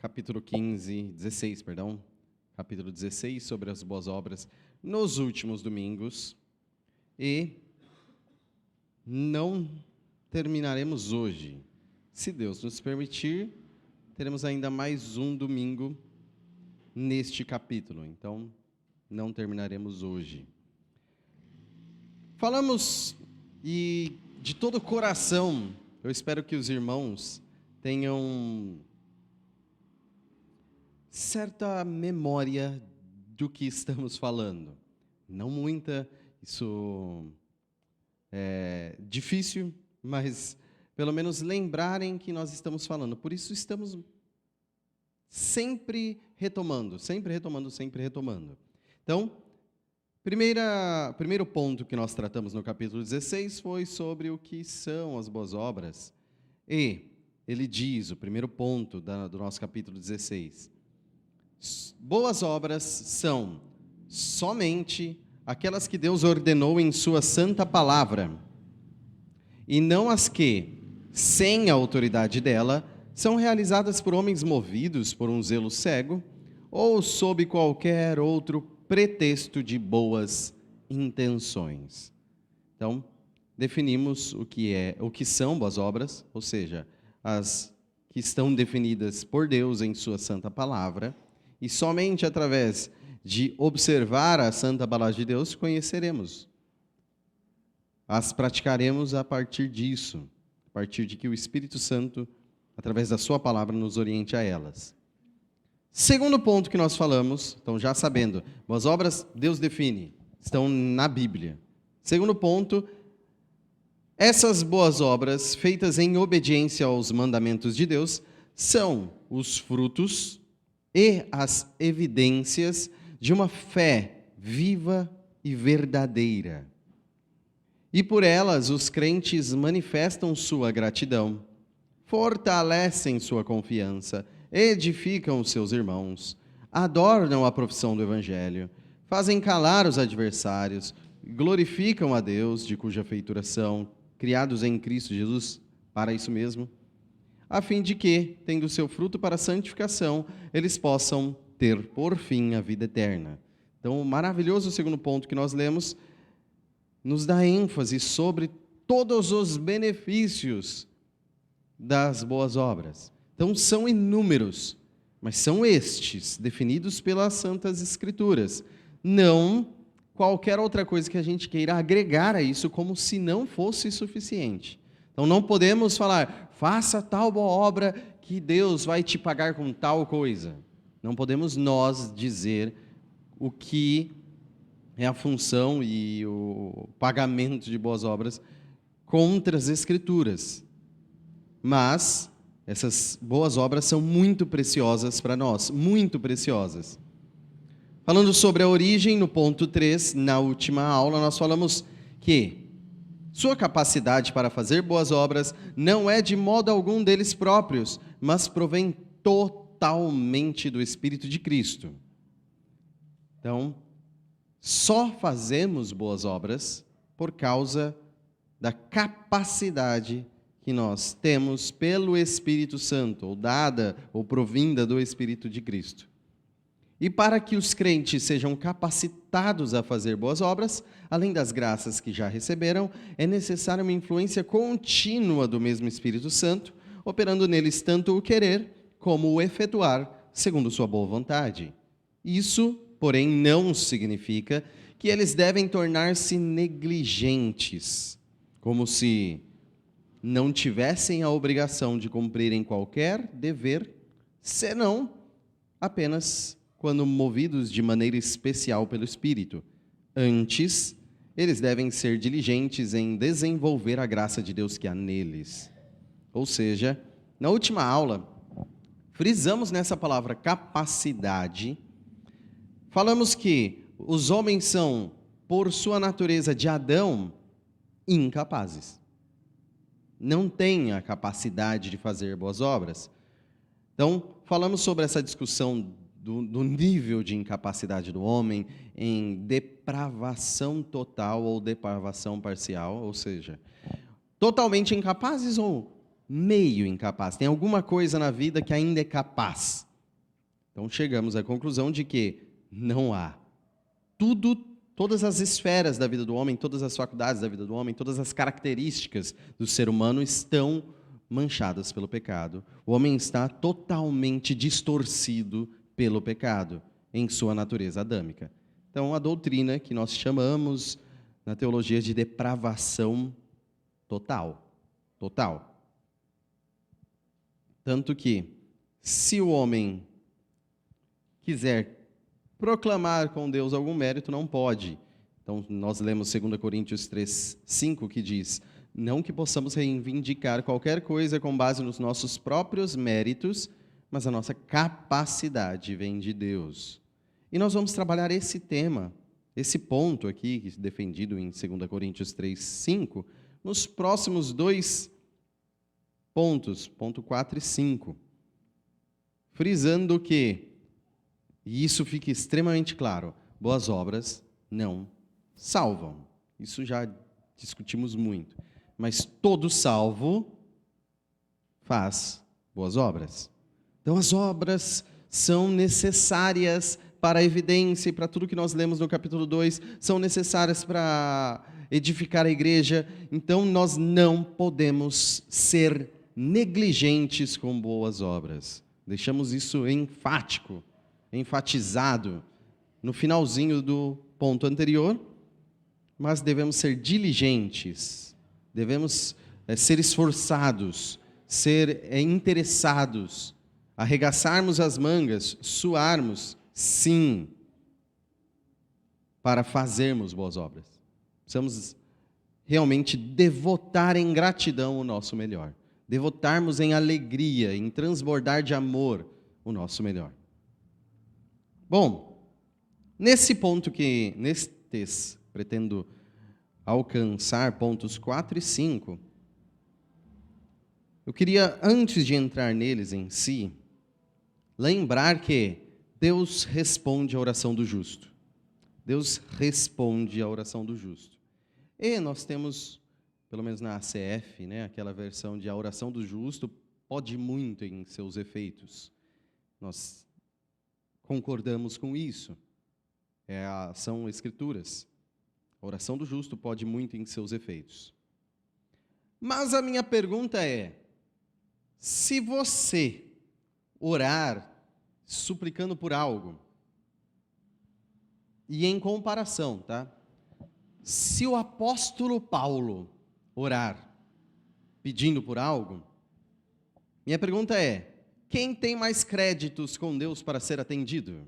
capítulo 16, capítulo 16 sobre as boas obras nos últimos domingos e não terminaremos hoje. Se Deus nos permitir, teremos ainda mais um domingo neste capítulo, então não terminaremos hoje. Falamos e de todo o coração, eu espero que os irmãos tenham certa memória do que estamos falando. Não muita, isso é difícil, mas pelo menos lembrarem que nós estamos falando. Por isso estamos sempre retomando. Então, primeiro ponto que nós tratamos no capítulo 16 foi sobre o que são as boas obras. E ele diz, o primeiro ponto do nosso capítulo 16, boas obras são somente aquelas que Deus ordenou em sua santa palavra, e não as que, sem a autoridade dela, são realizadas por homens movidos por um zelo cego, ou sob qualquer outro pretexto de boas intenções. Então, definimos o que são boas obras, ou seja, as que estão definidas por Deus em sua santa palavra, e somente através de observar a santa palavra de Deus conheceremos. As praticaremos a partir disso, a partir de que o Espírito Santo, através da sua palavra, nos oriente a elas. Segundo ponto que nós falamos, então já sabendo, boas obras Deus define, estão na Bíblia. Segundo ponto, essas boas obras, feitas em obediência aos mandamentos de Deus, são os frutos e as evidências de uma fé viva e verdadeira. E por elas, os crentes manifestam sua gratidão, fortalecem sua confiança, edificam os seus irmãos, adornam a profissão do Evangelho, fazem calar os adversários, glorificam a Deus, de cuja feitura são, criados em Cristo Jesus, para isso mesmo, a fim de que, tendo seu fruto para a santificação, eles possam ter, por fim, a vida eterna. Então, o maravilhoso segundo ponto que nós lemos nos dá ênfase sobre todos os benefícios das boas obras. Então, são inúmeros, mas são estes, definidos pelas Santas Escrituras. Não qualquer outra coisa que a gente queira agregar a isso, como se não fosse suficiente. Então, não podemos falar, faça tal boa obra que Deus vai te pagar com tal coisa. Não podemos nós dizer o que é a função e o pagamento de boas obras contra as Escrituras. Mas essas boas obras são muito preciosas para nós, muito preciosas. Falando sobre a origem, no ponto 3, na última aula, nós falamos que sua capacidade para fazer boas obras não é de modo algum deles próprios, mas provém totalmente do Espírito de Cristo. Então, só fazemos boas obras por causa da capacidade que nós temos pelo Espírito Santo, ou dada, ou provinda do Espírito de Cristo. E para que os crentes sejam capacitados a fazer boas obras, além das graças que já receberam, é necessária uma influência contínua do mesmo Espírito Santo, operando neles tanto o querer como o efetuar, segundo sua boa vontade. Isso, porém, não significa que eles devem tornar-se negligentes, como se não tivessem a obrigação de cumprirem qualquer dever, senão apenas quando movidos de maneira especial pelo Espírito. Antes, eles devem ser diligentes em desenvolver a graça de Deus que há neles. Ou seja, na última aula, frisamos nessa palavra capacidade. Falamos que os homens são, por sua natureza de Adão, incapazes. Não têm a capacidade de fazer boas obras. Então, falamos sobre essa discussão do nível de incapacidade do homem em depravação total ou depravação parcial, ou seja, totalmente incapazes ou meio incapazes. Tem alguma coisa na vida que ainda é capaz, Então chegamos à conclusão de que não há. Todas as esferas da vida do homem, todas as faculdades da vida do homem, todas as características do ser humano estão manchadas pelo pecado. O homem está totalmente distorcido pelo pecado em sua natureza adâmica. Então, a doutrina que nós chamamos na teologia de depravação total. Total. Tanto que, se o homem quiser proclamar com Deus algum mérito, não pode. Então, nós lemos 2 Coríntios 3:5, que diz: não que possamos reivindicar qualquer coisa com base nos nossos próprios méritos, mas a nossa capacidade vem de Deus. E nós vamos trabalhar esse tema, esse ponto aqui, defendido em 2 Coríntios 3:5, nos próximos 2 pontos, ponto 4 e 5, frisando que, e isso fica extremamente claro, boas obras não salvam. Isso já discutimos muito. Mas todo salvo faz boas obras. Então as obras são necessárias para a evidência e para tudo que nós lemos no capítulo 2, são necessárias para edificar a igreja. Então nós não podemos ser negligentes com boas obras. Deixamos isso enfático, enfatizado no finalzinho do ponto anterior, mas devemos ser diligentes, devemos ser esforçados, ser interessados, arregaçarmos as mangas, suarmos, sim, para fazermos boas obras. Precisamos realmente devotar em gratidão o nosso melhor, devotarmos em alegria, em transbordar de amor o nosso melhor. Bom, nesse ponto que, nestes, pretendo alcançar pontos 4 e 5, eu queria, antes de entrar neles em si, lembrar que Deus responde à oração do justo. Deus responde à oração do justo. E nós temos, pelo menos na ACF, aquela versão de a oração do justo pode muito em seus efeitos. Nós concordamos com isso. São escrituras. A oração do justo pode muito em seus efeitos. Mas a minha pergunta é: se você orar suplicando por algo, e em comparação, tá? Se o apóstolo Paulo orar pedindo por algo, minha pergunta é: quem tem mais créditos com Deus para ser atendido?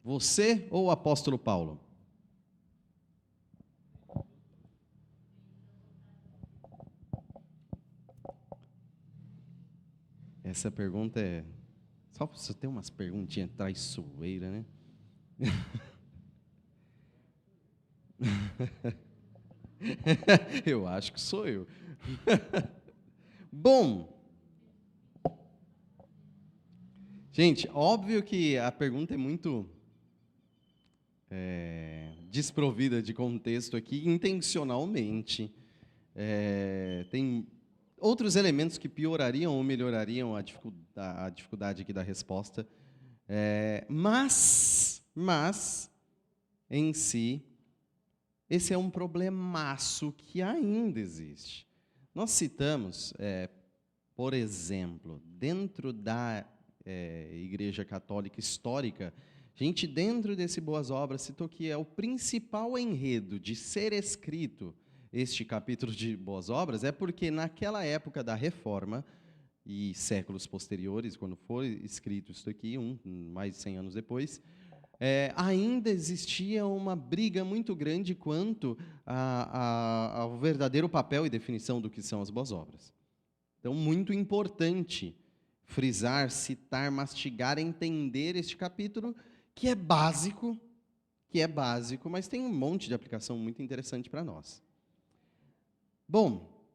Você ou o apóstolo Paulo? Essa pergunta é... Só para você ter umas perguntinhas traiçoeiras, né? Eu acho que sou eu. Bom, gente, óbvio que a pergunta é muito desprovida de contexto aqui, intencionalmente. Tem outros elementos que piorariam ou melhorariam a dificuldade aqui da resposta, mas, em si, esse é um problemaço que ainda existe. Nós citamos, por exemplo, dentro da Igreja Católica histórica, a gente, dentro desse Boas Obras, citou que é o principal enredo de ser escrito este capítulo de Boas Obras, porque naquela época da Reforma, e séculos posteriores, quando foi escrito isso aqui, mais de 100 anos depois, ainda existia uma briga muito grande quanto ao verdadeiro papel e definição do que são as boas obras. Então, muito importante frisar, citar, mastigar, entender este capítulo, que é básico, mas tem um monte de aplicação muito interessante para nós. Bom,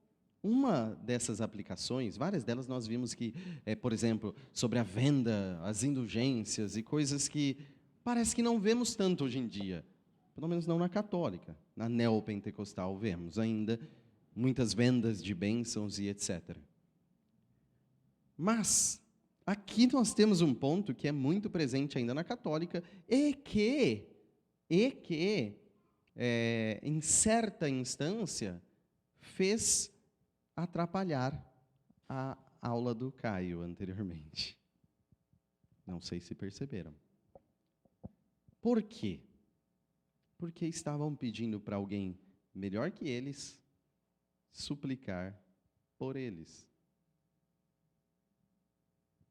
uma dessas aplicações, várias delas nós vimos que, por exemplo, sobre a venda, as indulgências e coisas que parece que não vemos tanto hoje em dia, pelo menos não na católica. Na neopentecostal vemos ainda muitas vendas de bênçãos e etc. Mas aqui nós temos um ponto que é muito presente ainda na católica e que em certa instância, fez atrapalhar a aula do Caio anteriormente. Não sei se perceberam. Por quê? Porque estavam pedindo para alguém melhor que eles suplicar por eles.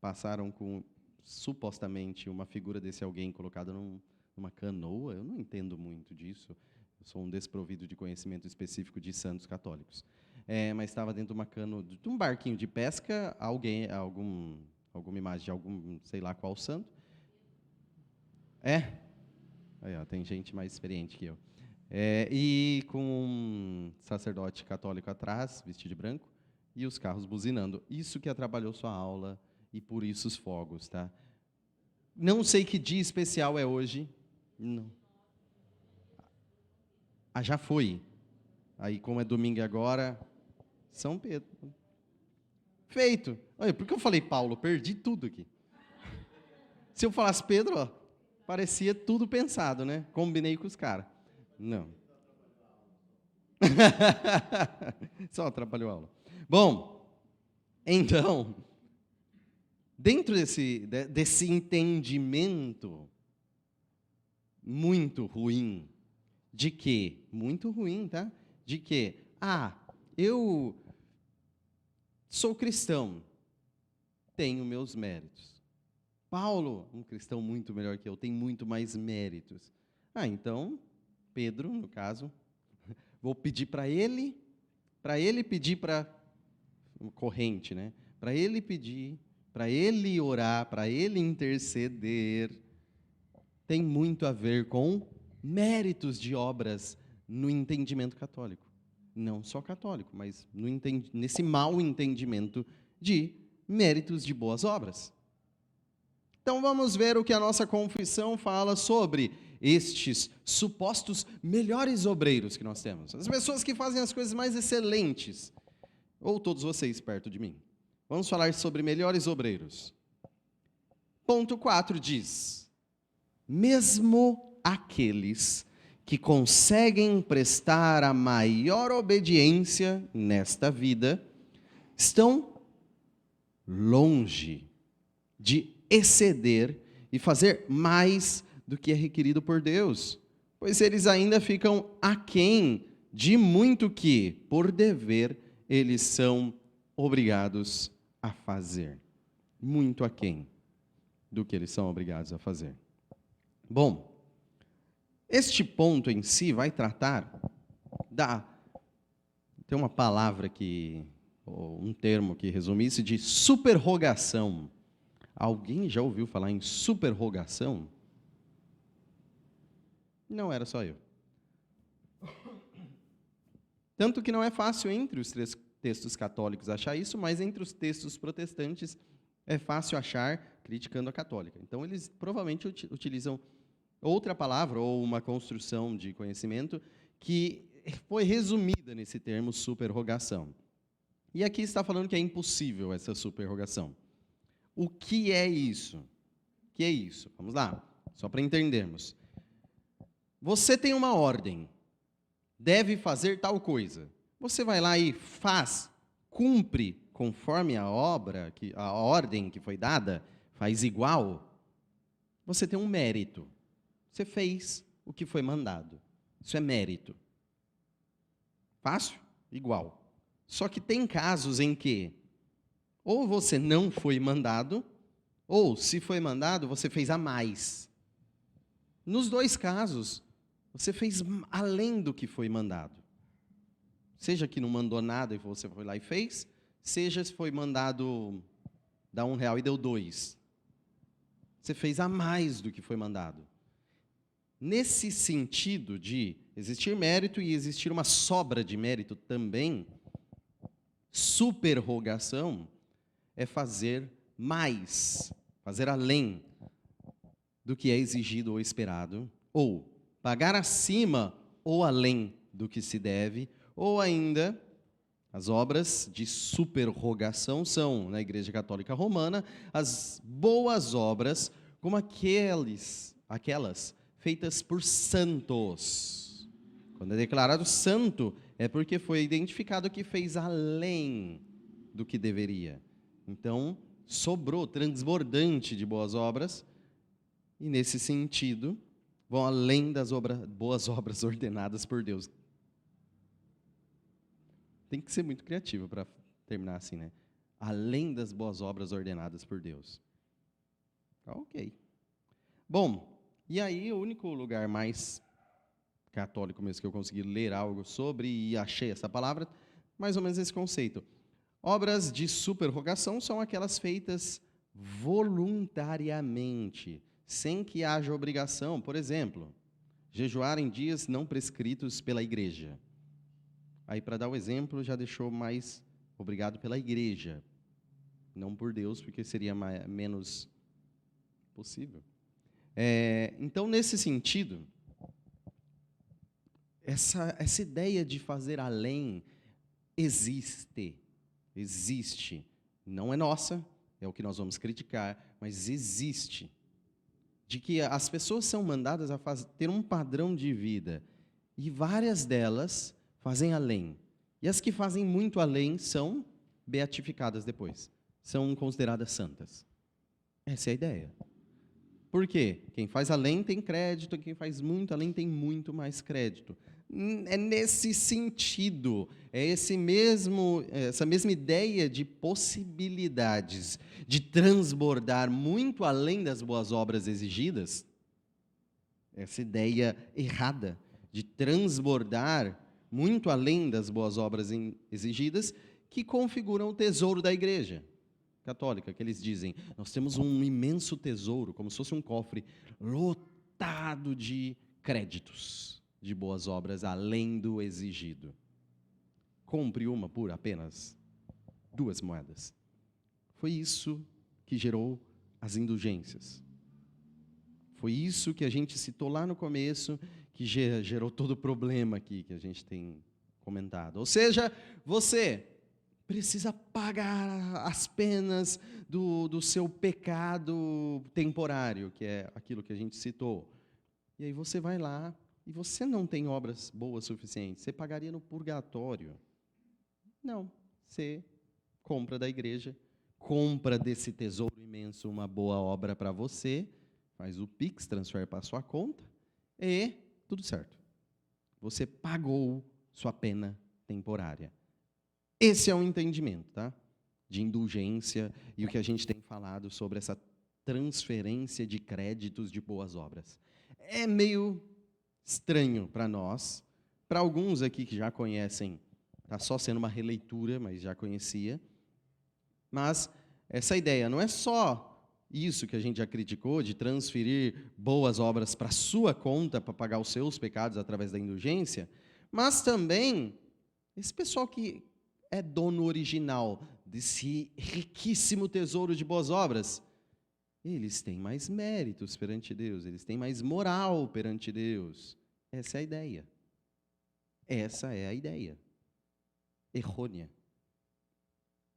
Passaram com, supostamente, uma figura desse alguém colocada numa canoa. Eu não entendo muito disso. Eu sou um desprovido de conhecimento específico de santos católicos. Mas estava dentro de um barquinho de pesca, alguma imagem de algum, sei lá qual santo. Aí, ó, tem gente mais experiente que eu. E com um sacerdote católico atrás, vestido de branco, e os carros buzinando. Isso que atrapalhou sua aula, e por isso os fogos, tá? Não sei que dia especial é hoje. Não. Já foi. Aí, como é domingo agora, São Pedro. Feito. Olha, por que eu falei Paulo? Perdi tudo aqui. Se eu falasse Pedro, ó, parecia tudo pensado, né? Combinei com os caras. Não. Só atrapalhou a aula. Bom, então, dentro desse entendimento muito ruim, de que, muito ruim, tá? De que, eu sou cristão, tenho meus méritos. Paulo, um cristão muito melhor que eu, tem muito mais méritos. Então, Pedro, no caso, vou pedir para ele pedir para corrente, né? Para ele pedir, para ele orar, para ele interceder. Tem muito a ver com méritos de obras no entendimento católico. Não só católico, mas nesse mau entendimento de méritos de boas obras. Então vamos ver o que a nossa confissão fala sobre estes supostos melhores obreiros que nós temos. As pessoas que fazem as coisas mais excelentes. Ou todos vocês perto de mim. Vamos falar sobre melhores obreiros. Ponto 4 diz: mesmo aqueles que conseguem prestar a maior obediência nesta vida, estão longe de exceder e fazer mais do que é requerido por Deus, pois eles ainda ficam aquém de muito que, por dever, eles são obrigados a fazer. Muito aquém do que eles são obrigados a fazer. Bom, este ponto em si vai tratar tem uma palavra ou um termo que resume isso, de superrogação. Alguém já ouviu falar em superrogação? Não era só eu. Tanto que não é fácil entre os textos católicos achar isso, mas entre os textos protestantes é fácil achar criticando a católica. Então, eles provavelmente utilizam outra palavra ou uma construção de conhecimento que foi resumida nesse termo superrogação. E aqui está falando que é impossível essa superrogação. O que é isso? O que é isso? Vamos lá, só para entendermos. Você tem uma ordem, deve fazer tal coisa. Você vai lá e faz, cumpre conforme a ordem que foi dada, faz igual. Você tem um mérito. Você fez o que foi mandado. Isso é mérito. Fácil? Igual. Só que tem casos em que ou você não foi mandado, ou, se foi mandado, você fez a mais. Nos dois casos, você fez além do que foi mandado. Seja que não mandou nada e você foi lá e fez, seja se foi mandado dar R$1 e deu 2. Você fez a mais do que foi mandado. Nesse sentido de existir mérito e existir uma sobra de mérito também, superrogação é fazer mais, fazer além do que é exigido ou esperado, ou pagar acima ou além do que se deve, ou ainda, As obras de superrogação são, na Igreja Católica Romana, as boas obras, como aquelas feitas por santos. Quando é declarado santo, é porque foi identificado que fez além do que deveria. Então, sobrou, transbordante de boas obras, e nesse sentido, vão além das boas obras ordenadas por Deus. Tem que ser muito criativo para terminar assim, né? Além das boas obras ordenadas por Deus. Ok. Bom, e aí o único lugar mais católico mesmo que eu consegui ler algo sobre e achei essa palavra, mais ou menos esse conceito. Obras de superrogação são aquelas feitas voluntariamente, sem que haja obrigação. Por exemplo, jejuar em dias não prescritos pela igreja. Aí, para dar o exemplo, já deixou mais obrigado pela igreja, não por Deus, porque seria menos possível. Então, nesse sentido, essa ideia de fazer além existe. Não é nossa, é o que nós vamos criticar, mas existe. De que as pessoas são mandadas a ter um padrão de vida, e várias delas fazem além. E as que fazem muito além são beatificadas depois. São consideradas santas. Essa é a ideia. Por quê? Quem faz além tem crédito, quem faz muito além tem muito mais crédito. É nesse sentido, essa mesma ideia de possibilidades de transbordar muito além das boas obras exigidas, essa ideia errada de transbordar muito além das boas obras exigidas, que configuram o tesouro da igreja católica, que eles dizem, nós temos um imenso tesouro, como se fosse um cofre lotado de créditos, de boas obras, além do exigido. Compre uma por apenas 2 moedas. Foi isso que gerou as indulgências. Foi isso que a gente citou lá no começo, que gerou todo o problema aqui que a gente tem comentado. Ou seja, você precisa pagar as penas do seu pecado temporário, que é aquilo que a gente citou. E aí você vai lá e você não tem obras boas suficientes. Você pagaria no purgatório. Não. Você compra da igreja, compra desse tesouro imenso uma boa obra para você, faz o Pix, transfere para a sua conta e tudo certo. Você pagou sua pena temporária. Esse é o entendimento, tá? De indulgência e o que a gente tem falado sobre essa transferência de créditos de boas obras. É meio estranho para nós, para alguns aqui que já conhecem, está só sendo uma releitura, mas já conhecia. Mas essa ideia não é só isso que a gente já criticou, de transferir boas obras para a sua conta, para pagar os seus pecados através da indulgência, mas também esse pessoal que é dono original desse riquíssimo tesouro de boas obras, eles têm mais méritos perante Deus, eles têm mais moral perante Deus. Essa é a ideia. Essa é a ideia. Errônea.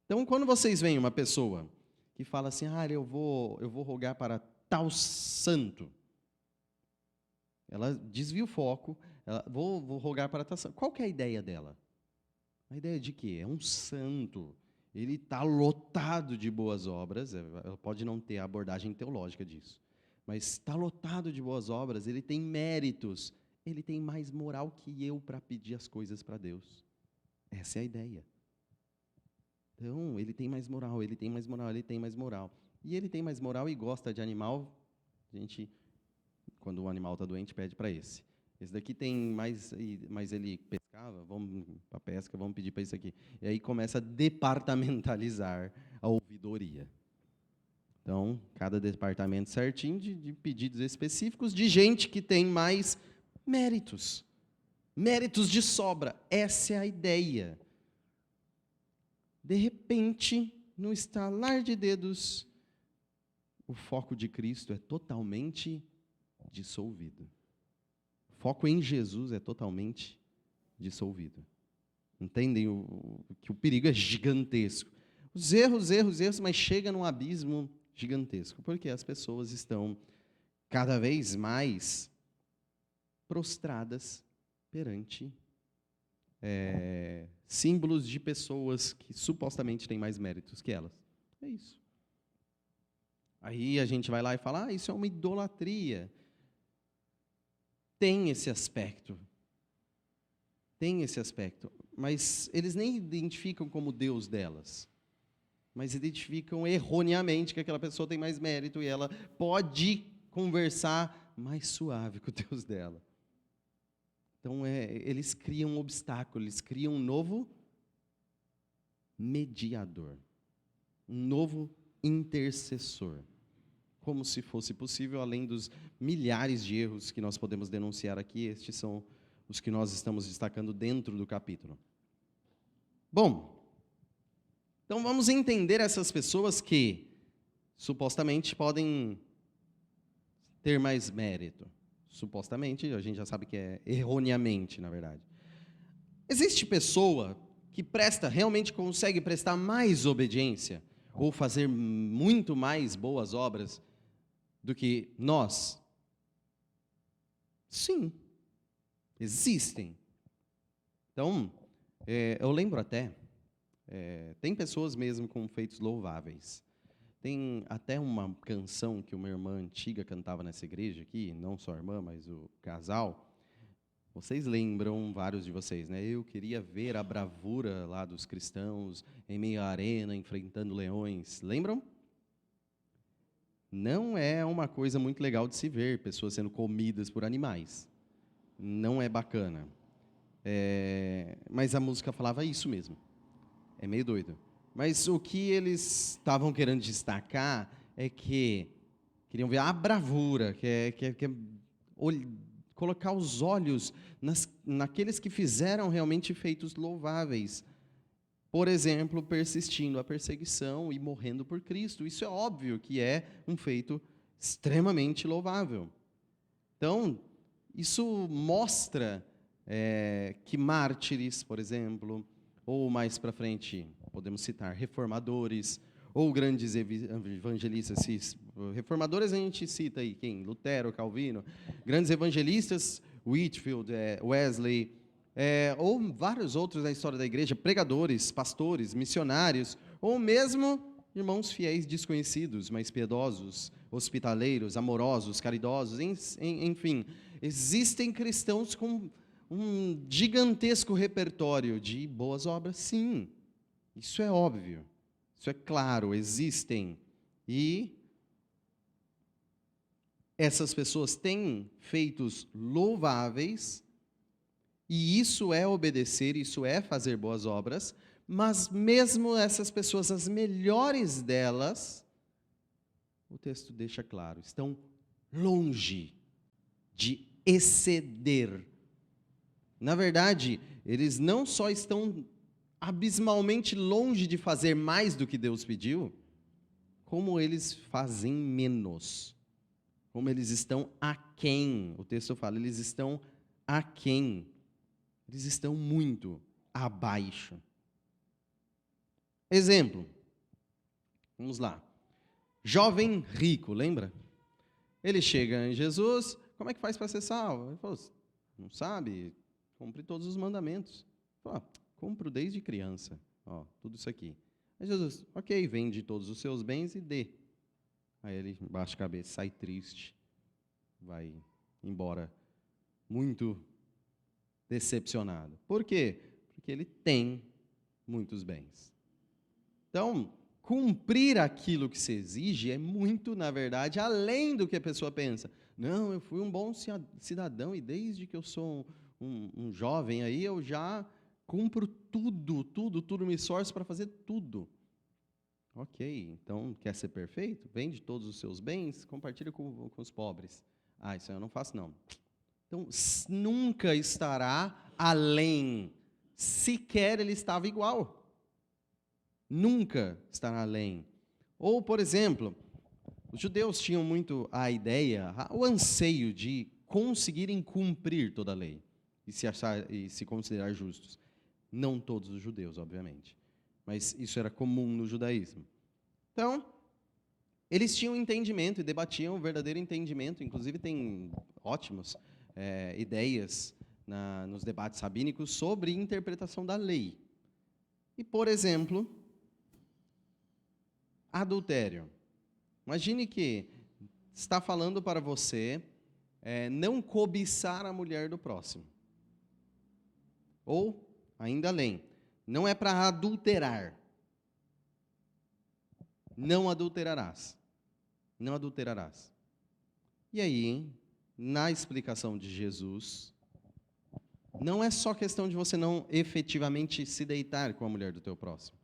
Então, quando vocês veem uma pessoa que fala assim, eu vou rogar para tal santo, ela desvia o foco, vou rogar para tal santo. Qual que é a ideia dela? A ideia de que é um santo, ele está lotado de boas obras, ela pode não ter a abordagem teológica disso, mas está lotado de boas obras, ele tem méritos, ele tem mais moral que eu para pedir as coisas para Deus. Essa é a ideia. Então, ele tem mais moral, ele tem mais moral, ele tem mais moral. E ele tem mais moral e gosta de animal, a gente, quando o animal está doente, pede para esse. Esse daqui tem mais, mas ele pescava, vamos para a pesca, vamos pedir para isso aqui. E aí começa a departamentalizar a ouvidoria. Então, cada departamento certinho de pedidos específicos de gente que tem mais méritos. Méritos de sobra. Essa é a ideia. De repente, no estalar de dedos, o foco de Cristo é totalmente dissolvido. O foco em Jesus é totalmente dissolvido. Entendem que o perigo é gigantesco. Os erros, mas chega num abismo gigantesco, porque as pessoas estão cada vez mais prostradas perante símbolos de pessoas que supostamente têm mais méritos que elas. É isso. Aí a gente vai lá e fala, isso é uma idolatria. Tem esse aspecto. Mas eles nem identificam como Deus delas. Mas identificam erroneamente que aquela pessoa tem mais mérito e ela pode conversar mais suave com o Deus dela. Então, eles criam um obstáculo, eles criam um novo mediador, um novo intercessor. Como se fosse possível, além dos milhares de erros que nós podemos denunciar aqui, estes são os que nós estamos destacando dentro do capítulo. Bom, então vamos entender essas pessoas que supostamente podem ter mais mérito. Supostamente, a gente já sabe que é erroneamente, na verdade. Existe pessoa que realmente consegue prestar mais obediência ou fazer muito mais boas obras do que nós? Sim, existem. Então, eu lembro até, tem pessoas mesmo com feitos louváveis. Tem até uma canção que uma irmã antiga cantava nessa igreja aqui, não só a irmã, mas o casal. Vocês lembram, vários de vocês, né? Eu queria ver a bravura lá dos cristãos em meio à arena, enfrentando leões. Lembram? Não é uma coisa muito legal de se ver, pessoas sendo comidas por animais. Não é bacana. Mas a música falava isso mesmo. É meio doido. Mas o que eles estavam querendo destacar é que queriam ver a bravura, colocar os olhos naqueles que fizeram realmente feitos louváveis. Por exemplo, persistindo a perseguição e morrendo por Cristo. Isso é óbvio que é um feito extremamente louvável. Então, isso mostra que mártires, por exemplo, ou mais para frente, podemos citar reformadores, ou grandes evangelistas. Reformadores a gente cita aí, quem? Lutero, Calvino. Grandes evangelistas, Whitefield, Wesley, ou vários outros na história da igreja, pregadores, pastores, missionários, ou mesmo irmãos fiéis desconhecidos, mas piedosos, hospitaleiros, amorosos, caridosos, enfim. Existem cristãos com um gigantesco repertório de boas obras, sim. Isso é óbvio, isso é claro, existem. E essas pessoas têm feitos louváveis, e isso é obedecer, isso é fazer boas obras, mas mesmo essas pessoas, as melhores delas, o texto deixa claro, estão longe de exceder. Na verdade, eles não só estão abismalmente longe de fazer mais do que Deus pediu, como eles fazem menos. Como eles estão aquém. O texto fala, eles estão aquém. Eles estão muito abaixo. Exemplo. Vamos lá. Jovem rico, lembra? Ele chega em Jesus, como é que faz para ser salvo? Ele falou, não sabe? Cumpre todos os mandamentos. Fala, cumpro desde criança. Tudo isso aqui. Aí Jesus, ok, vende todos os seus bens e dê. Aí ele baixa a cabeça, sai triste, vai embora muito decepcionado. Por quê? Porque ele tem muitos bens. Então, cumprir aquilo que se exige é muito, na verdade, além do que a pessoa pensa. Não, eu fui um bom cidadão e desde que eu sou um jovem aí, eu já cumpro tudo, me esforço para fazer tudo. Ok, então quer ser perfeito? Vende todos os seus bens, compartilha com os pobres. Isso eu não faço não. Então, nunca estará além. Sequer ele estava igual. Nunca estará além. Ou, por exemplo, os judeus tinham muito a ideia, o anseio de conseguirem cumprir toda a lei e se considerar justos. Não todos os judeus, obviamente. Mas isso era comum no judaísmo. Então, eles tinham entendimento e debatiam o verdadeiro entendimento. Inclusive, tem ótimas ideias nos debates rabínicos sobre interpretação da lei. E, por exemplo, adultério. Imagine que está falando para você não cobiçar a mulher do próximo. Ou, ainda além, não é para adulterar. Não adulterarás. Não adulterarás. E aí, na explicação de Jesus, não é só questão de você não efetivamente se deitar com a mulher do teu próximo,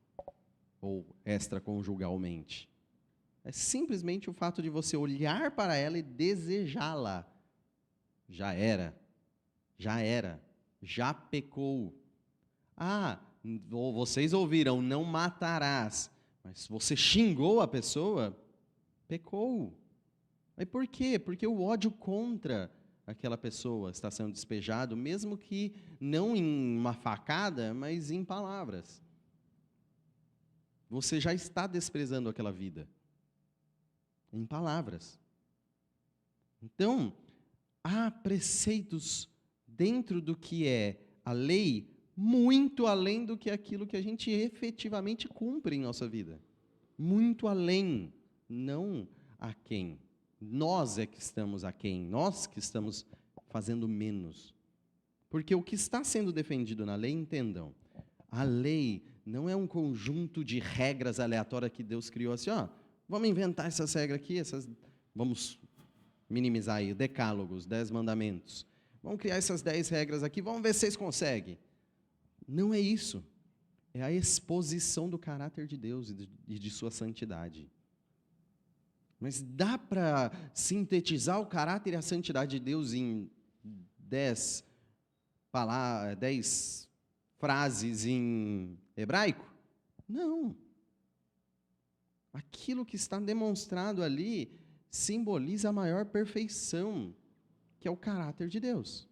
ou extraconjugalmente. É simplesmente o fato de você olhar para ela e desejá-la. Já era. Já pecou. Vocês ouviram, não matarás. Mas você xingou a pessoa, pecou. Mas por quê? Porque o ódio contra aquela pessoa está sendo despejado, mesmo que não em uma facada, mas em palavras. Você já está desprezando aquela vida. Em palavras. Então, há preceitos dentro do que é a lei, muito além do que aquilo que a gente efetivamente cumpre em nossa vida. Muito além, não aquém. Nós é que estamos aquém, nós que estamos fazendo menos. Porque o que está sendo defendido na lei, entendam, a lei não é um conjunto de regras aleatórias que Deus criou assim, vamos inventar essas regras aqui, vamos minimizar aí, decálogos, 10 mandamentos. Vamos criar essas 10 regras aqui, vamos ver se vocês conseguem. Não é isso. É a exposição do caráter de Deus e de sua santidade. Mas dá para sintetizar o caráter e a santidade de Deus em 10 frases em hebraico? Não. Aquilo que está demonstrado ali simboliza a maior perfeição, que é o caráter de Deus.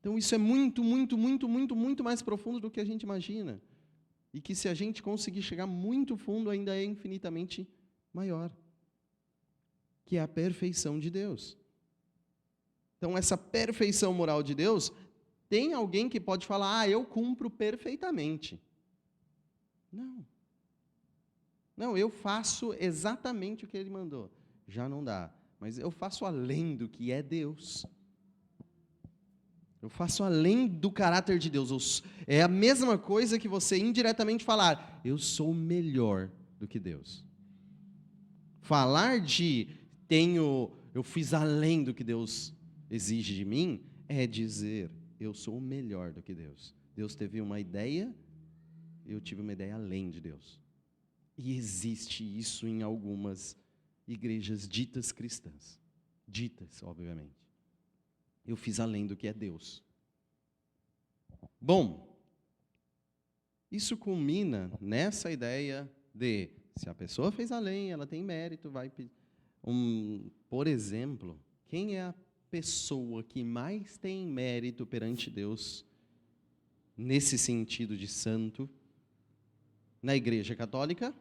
Então isso é muito, muito, muito, muito, muito mais profundo do que a gente imagina. E que se a gente conseguir chegar muito fundo, ainda é infinitamente maior. Que é a perfeição de Deus. Então essa perfeição moral de Deus, tem alguém que pode falar, eu cumpro perfeitamente. Não. Não, eu faço exatamente o que ele mandou. Já não dá. Mas eu faço além do que é Deus. Eu faço além do caráter de Deus. É a mesma coisa que você indiretamente falar, eu sou melhor do que Deus. Falar eu fiz além do que Deus exige de mim, é dizer, eu sou melhor do que Deus. Deus teve uma ideia, eu tive uma ideia além de Deus. E existe isso em algumas igrejas ditas cristãs. Ditas, obviamente. Eu fiz além do que é Deus. Bom, isso culmina nessa ideia de, se a pessoa fez além, ela tem mérito, vai pedir. Por exemplo, quem é a pessoa que mais tem mérito perante Deus, nesse sentido de santo, na Igreja Católica?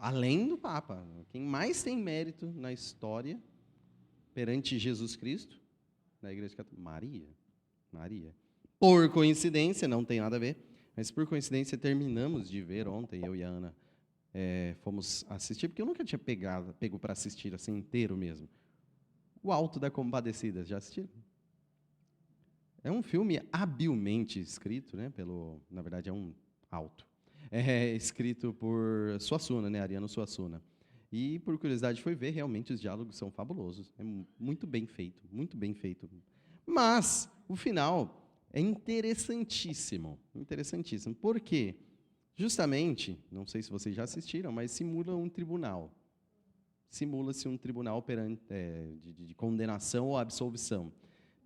Além do Papa, quem mais tem mérito na história perante Jesus Cristo, na Igreja Católica? Maria. Por coincidência, não tem nada a ver, mas por coincidência terminamos de ver ontem, eu e a Ana fomos assistir, porque eu nunca tinha pego para assistir assim inteiro mesmo. O Alto da Compadecida, já assistiram? É um filme habilmente escrito, né, na verdade é um alto. É escrito por Suassuna, né, Ariano Suassuna. E, por curiosidade, foi ver, realmente os diálogos são fabulosos. É muito bem feito, muito bem feito. Mas, o final é interessantíssimo, interessantíssimo. Por quê? Justamente, não sei se vocês já assistiram, mas simula um tribunal. Simula-se um tribunal de condenação ou absolvição.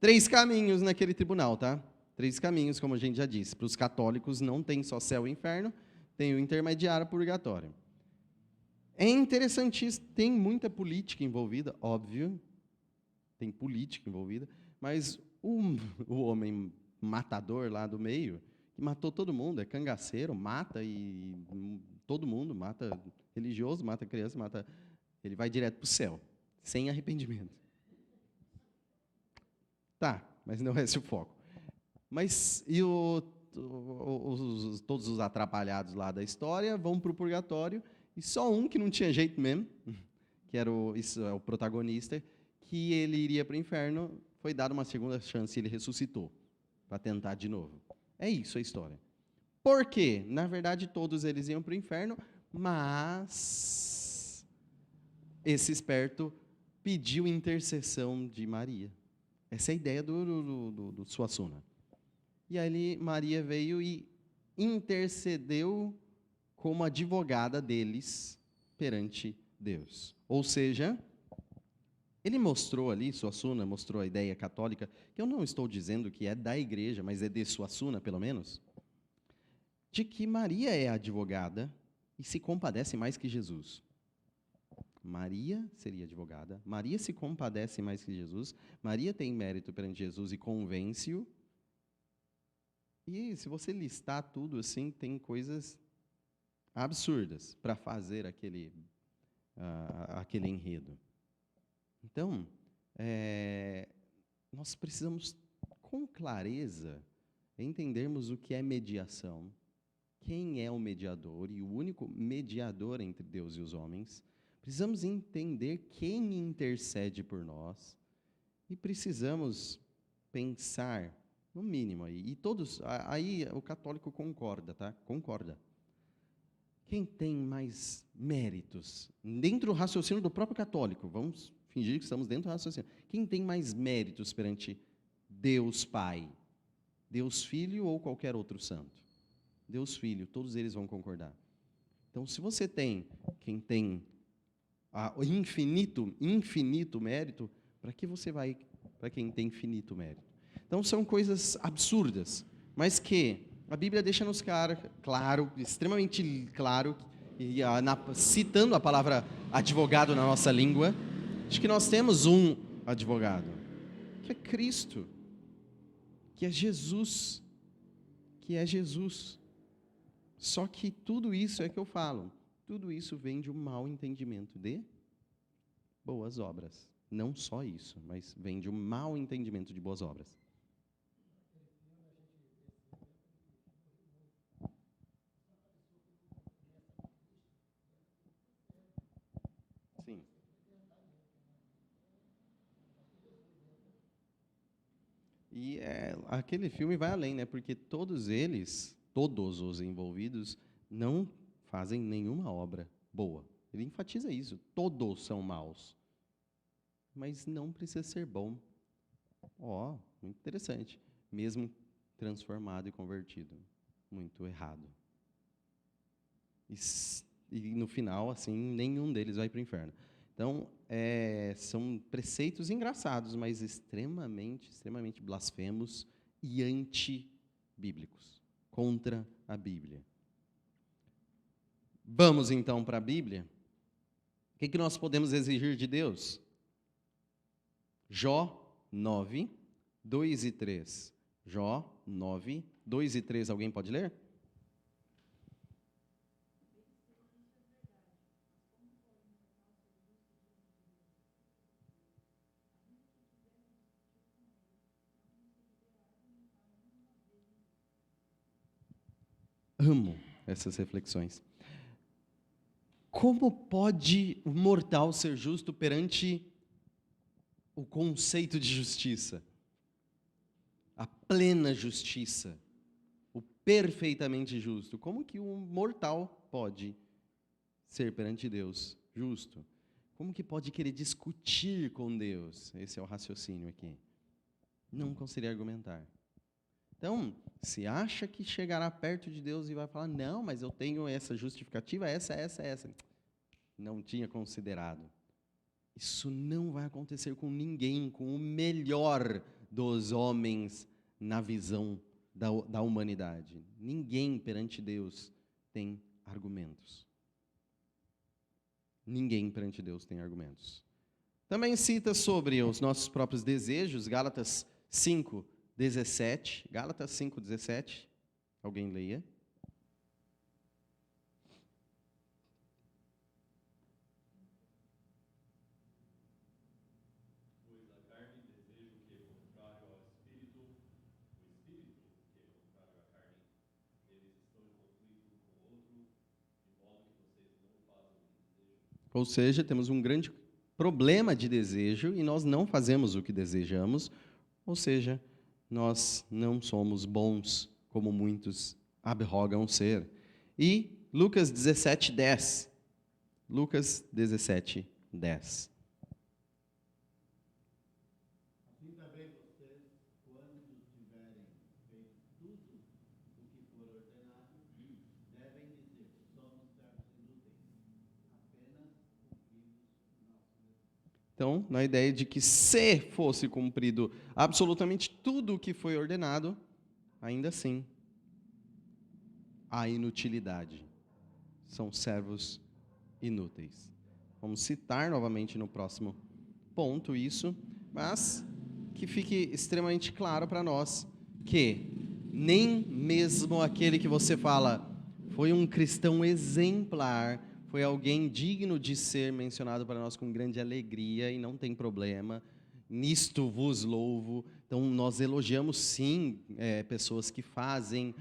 3 caminhos naquele tribunal, tá? 3 caminhos, como a gente já disse. Para os católicos não tem só céu e inferno, tem o intermediário, purgatório. É interessantíssimo, tem muita política envolvida, óbvio. Tem política envolvida, Mas o homem matador lá do meio, que matou todo mundo, é cangaceiro, mata e todo mundo, mata religioso, mata criança, mata... Ele vai direto para o céu, sem arrependimento. Tá, mas não é esse o foco. Mas e todos os atrapalhados lá da história vão para o purgatório, e só um que não tinha jeito mesmo, que era o protagonista, que ele iria para o inferno, foi dado uma segunda chance e ele ressuscitou, para tentar de novo. É isso a história. Por quê? Na verdade, todos eles iam para o inferno, mas esse esperto pediu intercessão de Maria. Essa é a ideia do Suassuna. E aí Maria veio e intercedeu como advogada deles perante Deus. Ou seja, ele mostrou ali, Suassuna mostrou a ideia católica, que eu não estou dizendo que é da igreja, mas é de Suassuna, pelo menos, de que Maria é a advogada e se compadece mais que Jesus. Maria seria advogada, Maria se compadece mais que Jesus, Maria tem mérito perante Jesus e convence-o. E se você listar tudo assim, tem coisas absurdas para fazer aquele enredo. Então, nós precisamos, com clareza, entendermos o que é mediação, quem é o mediador e o único mediador entre Deus e os homens. Precisamos entender quem intercede por nós e precisamos pensar, no mínimo, e todos, aí o católico concorda, tá? Concorda. Quem tem mais méritos, dentro do raciocínio do próprio católico, vamos fingir que estamos dentro do raciocínio, quem tem mais méritos perante Deus Pai, Deus Filho ou qualquer outro santo? Deus Filho, todos eles vão concordar. Então, se você tem, quem tem o infinito mérito, para que você vai para quem tem infinito mérito? Então, são coisas absurdas, mas que a Bíblia deixa-nos claro, extremamente claro, e citando a palavra advogado na nossa língua, de que nós temos um advogado, que é Cristo, que é Jesus, Só que tudo isso é que eu falo, tudo isso vem de um mau entendimento de boas obras. Não só isso, mas vem de um mau entendimento de boas obras. Sim. E aquele filme vai além, né? Porque todos os envolvidos, não fazem nenhuma obra boa. Ele enfatiza isso. Todos são maus. Mas não precisa ser bom. Muito interessante. Mesmo transformado e convertido. Muito errado. E no final, assim, nenhum deles vai para o inferno. Então, são preceitos engraçados, mas extremamente blasfemos e antibíblicos, contra a Bíblia. Vamos, então, para a Bíblia. O que nós podemos exigir de Deus? Jó 9, 2 e 3. Jó 9, 2 e 3, alguém pode ler? Amo essas reflexões. Como pode o mortal ser justo perante o conceito de justiça? A plena justiça, o perfeitamente justo. Como que um mortal pode ser perante Deus justo? Como que pode querer discutir com Deus? Esse é o raciocínio aqui. Não conseguiria argumentar. Então, se acha que chegará perto de Deus e vai falar, não, mas eu tenho essa justificativa, essa. Não tinha considerado. Isso não vai acontecer com ninguém, com o melhor dos homens na visão da humanidade. Ninguém perante Deus tem argumentos. Ninguém perante Deus tem argumentos. Também cita sobre os nossos próprios desejos, Gálatas 5:17. Gálatas 5:17. Alguém leia? Ou seja, temos um grande problema de desejo e nós não fazemos o que desejamos, ou seja, nós não somos bons como muitos arrogam ser. E Lucas 17:10. Lucas 17:10. Assim também vocês, quando tiverem feito tudo o que for ordenado, devem dizer: somos servos inúteis, apenas cumprimos nosso dever. Então, na ideia de que se fosse cumprido absolutamente tudo o que foi ordenado, ainda assim, há inutilidade. São servos inúteis. Vamos citar novamente no próximo ponto isso, mas que fique extremamente claro para nós que nem mesmo aquele que você fala foi um cristão exemplar, foi alguém digno de ser mencionado para nós com grande alegria e não tem problema, nisto vos louvo. Então nós elogiamos sim pessoas que fazem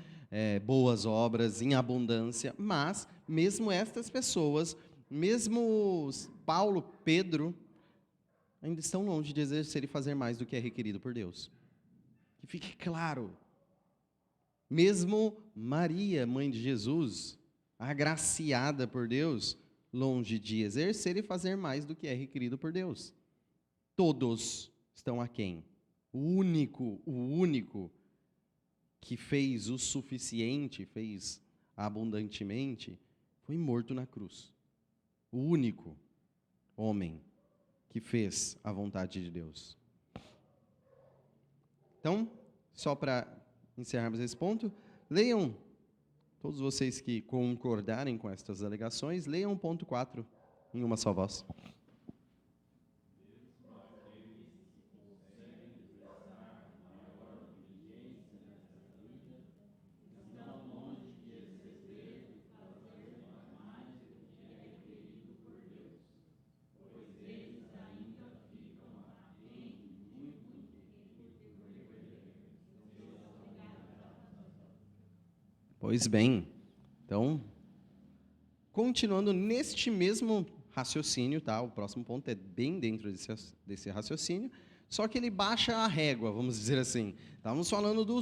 boas obras em abundância, mas mesmo estas pessoas, mesmo Paulo, Pedro, ainda estão longe de exercer e fazer mais do que é requerido por Deus. Que fique claro. Mesmo Maria, mãe de Jesus, agraciada por Deus, longe de exercer e fazer mais do que é requerido por Deus. Todos estão aquém. O único que fez o suficiente, fez abundantemente, foi morto na cruz. O único homem que fez a vontade de Deus. Então, só para encerrarmos esse ponto, leiam, todos vocês que concordarem com estas alegações, leiam o ponto 4 em uma só voz. Pois bem, então, continuando neste mesmo raciocínio, tá? O próximo ponto é bem dentro desse raciocínio, só que ele baixa a régua, vamos dizer assim. Estávamos falando do